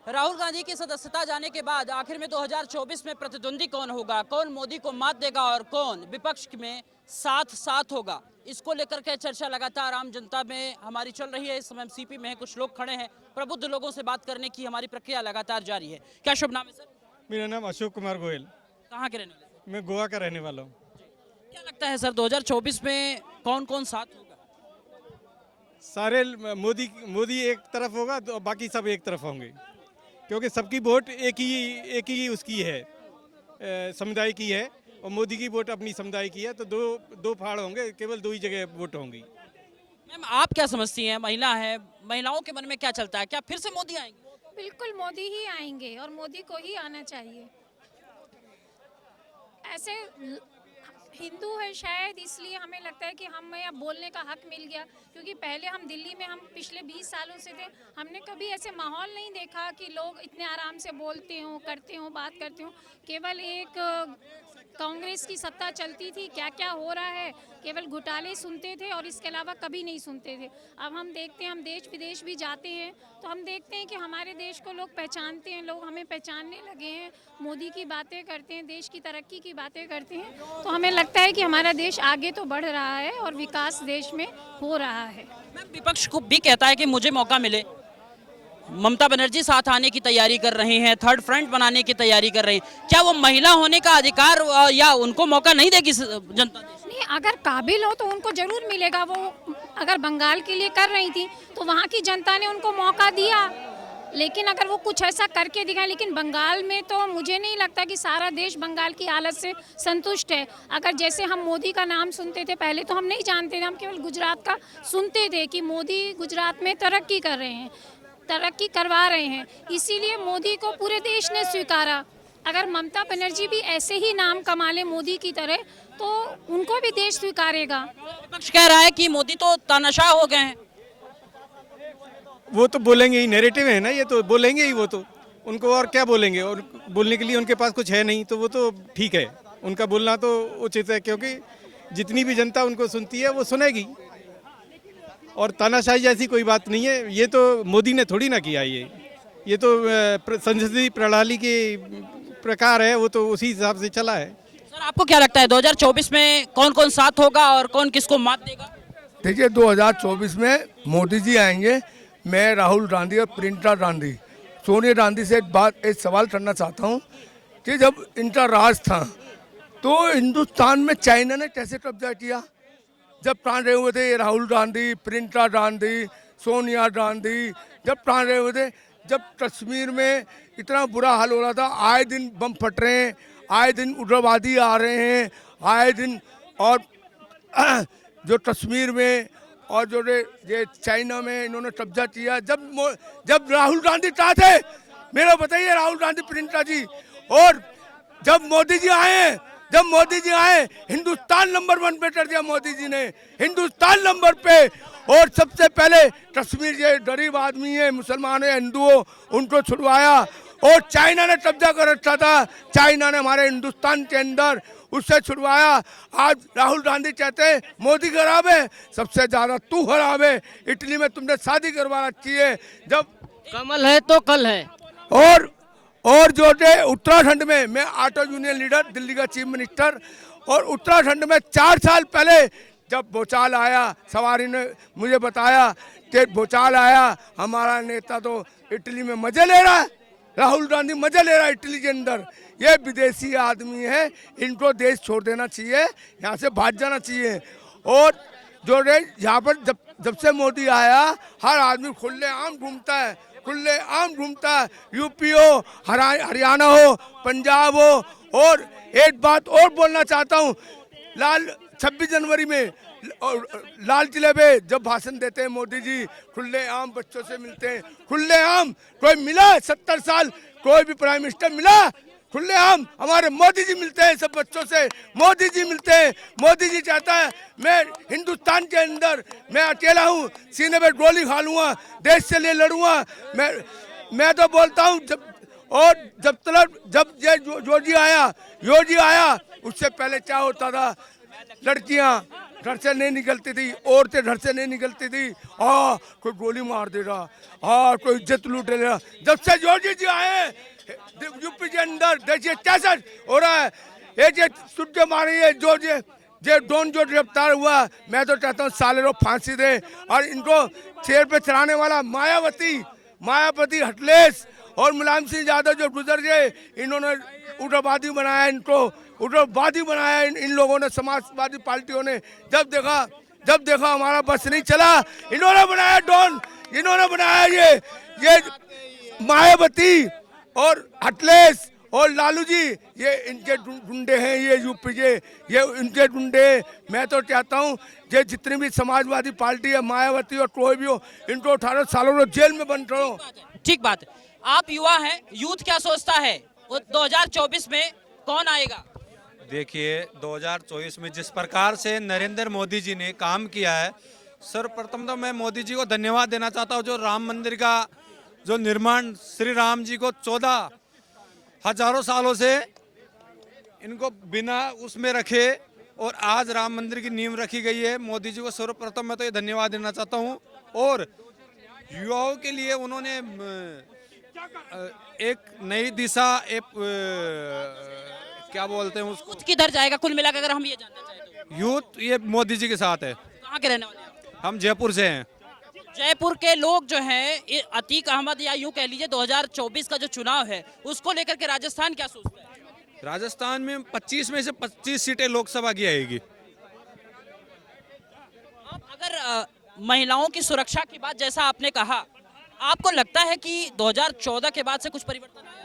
राहुल गांधी की सदस्यता जाने के बाद आखिर में 2024 में प्रतिद्वंदी कौन होगा, कौन मोदी को मात देगा और कौन विपक्ष में साथ साथ होगा, इसको लेकर के चर्चा लगातार आम जनता में हमारी चल रही है। इस समय हम सीपी में हैं, कुछ लोग खड़े हैं, प्रबुद्ध लोगों से बात करने की हमारी प्रक्रिया लगातार जारी है। क्या शुभ नाम है सर? मेरा नाम अशोक कुमार गोयल। कहाँ के रहने वाले? मैं गोवा का रहने वाला हूँ। क्या लगता है सर 2024 में कौन कौन साथ होगा? सारे मोदी एक तरफ होगा तो बाकी सब एक तरफ होंगे, क्योंकि सबकी वोट एक ही उसकी है, समुदाय की है, और मोदी की वोट अपनी समुदाय की है। तो दो फाड़ होंगे, केवल दो ही जगह वोट होंगी। मैम आप क्या समझती हैं, महिला है, महिलाओं के मन में क्या चलता है, क्या फिर से मोदी आएंगे? बिल्कुल मोदी ही आएंगे और मोदी को ही आना चाहिए। ऐसे हिंदू है शायद, इसलिए हमें लगता है कि हमें अब बोलने का हक मिल गया, क्योंकि पहले हम दिल्ली में हम पिछले 20 सालों से थे, हमने कभी ऐसे माहौल नहीं देखा कि लोग इतने आराम से बोलते हों, करते हों, बात करते हों। केवल एक कांग्रेस की सत्ता चलती थी, क्या क्या हो रहा है केवल घोटाले सुनते थे और इसके अलावा कभी नहीं सुनते थे। अब हम देखते हैं, हम देश विदेश भी जाते हैं तो हम देखते हैं कि हमारे देश को लोग पहचानते हैं, लोग हमें पहचानने लगे हैं, मोदी की बातें करते हैं, देश की तरक्की की बातें करते हैं। तो हमें लगता है कि हमारा देश आगे तो बढ़ रहा है और विकास देश में हो रहा है। मैम विपक्ष को भी कहता है कि मुझे मौका मिले, ममता बनर्जी साथ आने की तैयारी कर रहे हैं, थर्ड फ्रंट बनाने की तैयारी कर रहे हैं, क्या वो महिला होने का अधिकार या उनको मौका नहीं देगी जनता? नहीं, अगर काबिल हो तो उनको जरूर मिलेगा। वो अगर बंगाल के लिए कर रही थी तो वहाँ की जनता ने उनको मौका दिया, लेकिन अगर वो कुछ ऐसा करके दिखाएं। लेकिन बंगाल में तो मुझे नहीं लगता कि सारा देश बंगाल की हालत से संतुष्ट है। अगर जैसे हम मोदी का नाम सुनते थे, पहले तो हम नहीं जानते थे, हम केवल गुजरात का सुनते थे कि मोदी गुजरात में तरक्की कर रहे हैं, तरक्की करवा रहे हैं, इसीलिए मोदी को पूरे देश ने स्वीकारा। अगर ममता बनर्जी भी ऐसे ही नाम कमा ले मोदी की तरह तो उनको भी देश स्वीकारेगा। विपक्ष कह रहा है कि मोदी तो तानाशाह हो गए हैं। वो तो बोलेंगे ही, नैरेटिव है ना, ये तो बोलेंगे ही। वो तो उनको और क्या बोलेंगे, और बोलने के लिए उनके पास कुछ है नहीं, तो वो तो ठीक है, उनका बोलना तो उचित है, क्योंकि जितनी भी जनता उनको सुनती है वो सुनेगी। और तानाशाही जैसी कोई बात नहीं है, ये तो मोदी ने थोड़ी ना किया। ये तो संसदीय प्रणाली के प्रकार है, वो तो उसी हिसाब से चला है। सर आपको क्या लगता है 2024 में कौन कौन साथ होगा और कौन किसको मात देगा? देखिए 2024 में मोदी जी आएंगे। मैं राहुल गांधी और प्रियंका गांधी, सोनिया गांधी से एक सवाल करना चाहता हूँ कि जब इनका राज था तो हिंदुस्तान में चाइना ने कैसे कब्जा किया? जब प्राण रहे हुए थे राहुल गांधी, प्रियंका गांधी, सोनिया गांधी, जब प्राण रहे हुए थे, जब कश्मीर में इतना बुरा हाल हो रहा था, आए दिन बम फट रहे हैं, आए दिन उग्रवादी आ रहे हैं, आए दिन, और जो कश्मीर में और जो ये चाइना में इन्होंने कब्जा किया। जब राहुल गांधी कहाँ थे, मेरा बताइए राहुल गांधी, प्रियंका जी। और जब मोदी जी आए, हिंदुस्तान नंबर 1 पे कर दिया मोदी जी ने, हिंदुस्तान नंबर पे। और सबसे पहले कश्मीर के गरीब आदमी है, मुसलमान है, हिंदू हो, उनको छुड़वाया। और चाइना ने कब्जा कर रखा था, चाइना ने हमारे हिंदुस्तान के अंदर उससे छुड़वाया। आज राहुल गांधी कहते हैं मोदी खराब है, सबसे ज्यादा तू खराब है। इटली में तुमने शादी करवा रखी है, जब कमल है तो कल है। और जो उत्तराखंड में, मैं ऑटो यूनियन लीडर, दिल्ली का चीफ मिनिस्टर, और उत्तराखंड में 4 साल पहले जब भूचाल आया, सवारी ने मुझे बताया कि भूचाल आया, हमारा नेता तो इटली में मजे ले रहा है, राहुल गांधी मजे ले रहा है इटली के अंदर। ये विदेशी आदमी है, इनको देश छोड़ देना चाहिए, यहाँ से भाग जाना चाहिए। और जो यहाँ पर जब से मोदी आया, हर आदमी खुलेआम घूमता है, यूपी हो, हरियाणा हो, पंजाब हो। और एक बात और बोलना चाहता हूँ, 26 जनवरी में लाल किले पे जब भाषण देते हैं मोदी जी, खुलेआम बच्चों से मिलते हैं, खुलेआम। कोई मिला 70 साल, कोई भी प्राइम मिनिस्टर मिला? खुलेआम हमारे मोदी जी मिलते हैं, सब बच्चों से मोदी जी मिलते हैं। मोदी जी चाहता है मैं हिंदुस्तान के अंदर, मैं अकेला हूँ, सीने पे गोली खा लूँगा, देश के लिए लड़ूंगा। मैं तो बोलता हूँ जब योगी आया, उससे पहले क्या होता था? लड़कियाँ घर से नहीं निकलती थी, औरतें घर से नहीं निकलती थी। हाँ, कोई गोली मार दे रहा, हाँ कोई इज्जत लूट ले रहा। जब से योगी जी आए यूपी के अंदर देखिए कैसा हो रहा है। ये जो सुट्टे मारी है जो डॉन जो गिरफ्तार हुआ, मैं तो चाहता हूँ साले लोग फांसी दे। और इनको चेयर पे चढ़ाने वाला मायावती हटलेस और मुलायम सिंह यादव जो गुजर गए, इन्होंने उग्रवादी बनाया, इनको उग्रवादी बनाया इन लोगों ने, समाजवादी पार्टियों ने। जब देखा हमारा बस नहीं चला, इन्होंने बनाया डॉन, इन्होंने बनाया ये मायावती और हटलेस और लालू जी, ये इनके गुंडे हैं, ये यूपी के, ये इनके गुंडे। मैं तो चाहता हूँ ये जितनी भी समाजवादी पार्टी है, मायावती और कोई भी हो, इनको 18 सालों में जेल में बंद करो। ठीक बात है। आप युवा हैं, यूथ क्या सोचता है 2024 में कौन आएगा? देखिए 2024 में जिस प्रकार से नरेंद्र मोदी जी ने काम किया है, सर्वप्रथम तो मैं मोदी जी को धन्यवाद देना चाहता हूँ। जो राम मंदिर का जो निर्माण, श्री राम जी को 14 हजारों सालों से इनको बिना उसमें रखे और आज राम मंदिर की नींव रखी गई है। मोदी जी को सर्वप्रथम मैं तो ये धन्यवाद देना चाहता हूँ। और युवाओं के लिए उन्होंने एक नई दिशा, एक क्या बोलते हैं उसको, यूथ किधर जाएगा कुल मिलाकर, अगर हम ये जानना चाहें तो? यूथ ये मोदी जी के साथ है। कहाँ के रहने वाले हैं? हम जयपुर से हैं। जयपुर के लोग जो हैं, अतीक अहमद या यूं कह लीजिए 2024 का जो चुनाव है उसको लेकर के राजस्थान क्या सोचते हैं? राजस्थान में 25 में से 25 सीटें लोकसभा की आएगी। अब अगर महिलाओं की सुरक्षा की बात जैसा आपने कहा, आपको लगता है कि 2014 के बाद से कुछ परिवर्तन आया?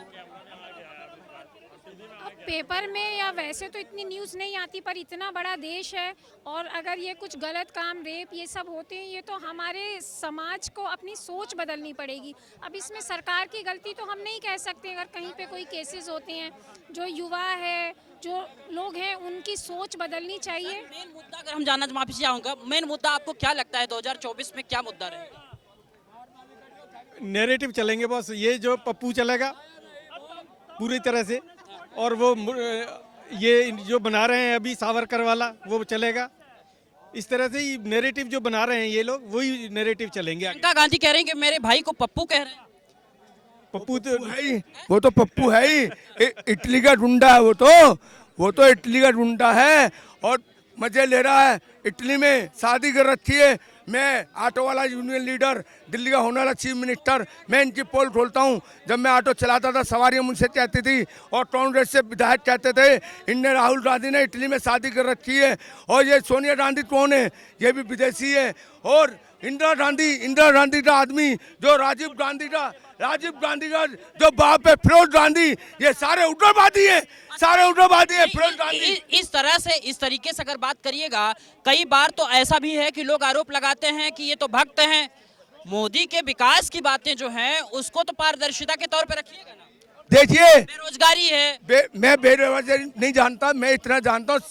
अब पेपर में या वैसे तो इतनी न्यूज़ नहीं आती, पर इतना बड़ा देश है और अगर ये कुछ गलत काम, रेप, ये सब होते हैं, ये तो हमारे समाज को अपनी सोच बदलनी पड़ेगी। अब इसमें सरकार की गलती तो हम नहीं कह सकते। अगर कहीं पे कोई केसेस होते हैं, जो युवा है, जो लोग हैं, उनकी सोच बदलनी चाहिए। मेन मुद्दा अगर हम जानना, माफी चाहूंगा, मेन मुद्दा आपको क्या लगता है 2024 में क्या मुद्दा रहेगा? नैरेटिव चलेंगे बस, ये जो पप्पू चलेगा पूरी तरह से, और वो ये जो बना रहे हैं अभी सावरकर वाला वो चलेगा। इस तरह से ही नैरेटिव जो बना रहे हैं ये लोग, वही नैरेटिव चलेंगे। प्रियंका गांधी कह रहे हैं कि मेरे भाई को पप्पू कह रहे हैं। पप्पू तो है ही, वो तो पप्पू है ही, इटली का गुंडा है वो तो इटली का गुंडा है और मजे ले रहा है। इटली में शादी कर रखी है। मैं ऑटो वाला यूनियन लीडर, दिल्ली का होने वाला चीफ मिनिस्टर, मैं इनकी पोल खोलता हूँ। जब मैं ऑटो चलाता था, सवारियाँ मुझसे कहती थी और कांग्रेस से विधायक कहते थे इनने राहुल गांधी ने इटली में शादी कर रखी है। और ये सोनिया गांधी कौन है? ये भी विदेशी है। और इंदिरा गांधी का आदमी, जो राजीव गांधी का जो बाप है फिरोज गांधी, ये सारे उग्रवादी हैं, फिरोज गांधी। इस तरीके से अगर बात करिएगा, कई बार तो ऐसा भी है कि लोग आरोप लगाते हैं कि ये तो भक्त हैं। मोदी के विकास की बातें जो हैं उसको तो पारदर्शिता के तौर पर रखिएगा ना। देखिए, बेरोजगारी है। मैं बेरोजगारी नहीं जानता, मैं इतना जानता हूँ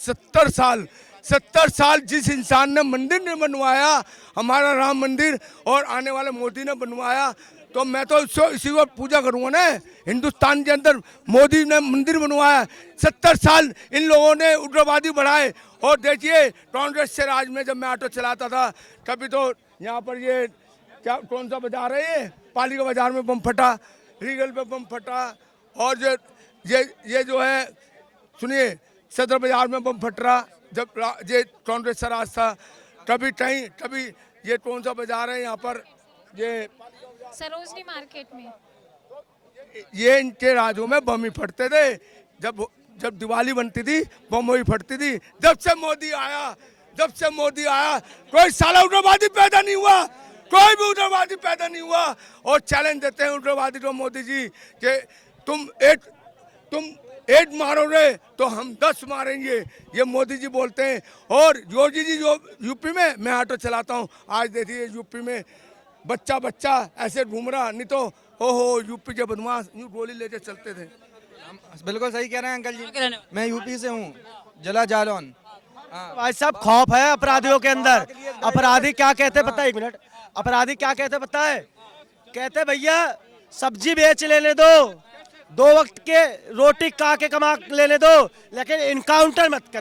70 साल जिस इंसान ने मंदिर नहीं बनवाया, हमारा राम मंदिर, और आने वाले मोदी ने बनवाया, तो मैं तो इसी को पूजा करूंगा ना। हिंदुस्तान के अंदर मोदी ने मंदिर बनवाया, 70 साल इन लोगों ने उग्रवादी बढ़ाए। और देखिए कांग्रेस से राज में जब मैं ऑटो चलाता था, कभी तो यहाँ पर ये कौन सा बाजार है, ये पालिका बाजार में बम फटा, रीगल पे बम फटा, और ये जो है सुनिए सदर बाजार में बम फट रहा जब ये कांग्रेस का राज था। कभी ये कौन सा बाजार है यहाँ पर, ये सरोजनी मार्केट में, ये इनके राज्यों में बम ही फटते थे। जब दिवाली बनती थी बम ही फटती थी। जब से मोदी आया कोई साला उग्रवादी पैदा नहीं हुआ, कोई भी उग्रवादी पैदा नहीं हुआ। और चैलेंज देते हैं उग्रवादी को मोदी जी कि तुम एक मारोगे तो हम 10 मारेंगे, ये मोदी जी बोलते हैं। और योगी जी जो यूपी में, मैं ऑटो चलाता हूँ, आज देखिए यूपी में बच्चा ऐसे घूम रहा, नहीं तो ओहो यूपी के बदमाश यूं गोली लेके चलते थे। बिल्कुल सही कह रहे हैं अंकल जी। क्या रहने वाले? मैं यूपी से हूँ, जिला जालौन। भाई साहब खौफ है अपराधियों के अंदर। अपराधी क्या कहते पता है, एक मिनट, अपराधी क्या कहते पता है? कहते भैया सब्जी बेच लेने दो, 2 वक्त के रोटी खा के कमा लेने दो, लेकिन इनकाउंटर मत कर।